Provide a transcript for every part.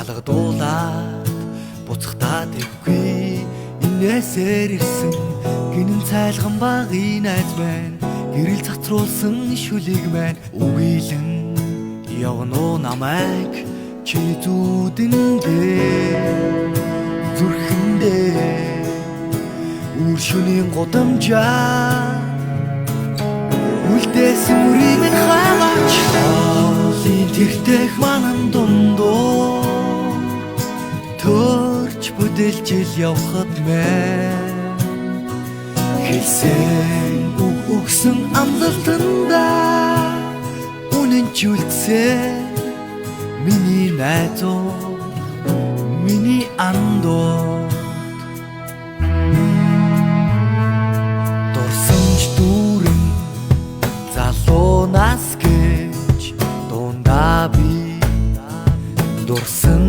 алгадуулаад буцахтаад эггүй инээсээр ирсэн гинэн цайлган багын найз маань гэрэл цацруулсан шүлэг маань үгийлэн явна намайг чи зүудэндээ зүрхэндээ үр шөнийн годамжаа үлдээсэн үрийг хаагач хоолын тэртэх манан дундуу төрч бүдэлжил явхад мэн хэлсэн өгсөн амлалтандаа үнэнчүүлсэн миний найзуу миний андуу дурсамж дүүрэн залуунаас гэж дундаа би дурсан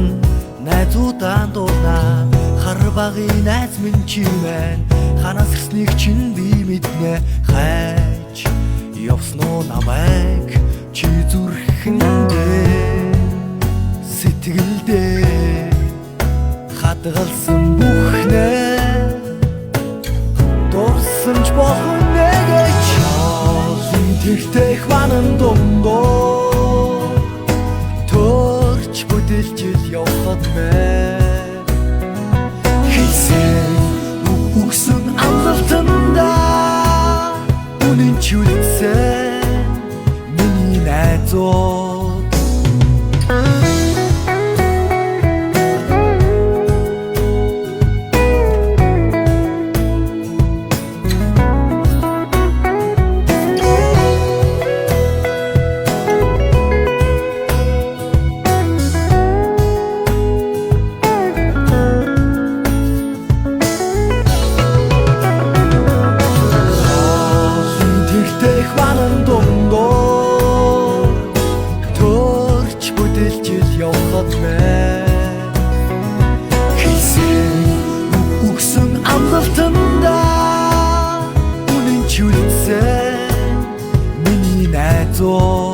найзуудаа дурнаа хар багын найз минь чи байна ханаас ирснийг чинь би мэднэ хайж явсноо намайг чи зүрхэндээ сэтгэлдээ хадгалсан бүхнээ дурсамж болно гэж хоолын тэртэх манан дундуу төрч бүдэлжил явхад мэн хэлсэн өгсөн амлалтандаа үнэнчүүлсэн миний найзууд явхад мэн хэлсэн өгсөн амлалтандаа үнэнчүүлсэн миний найзуу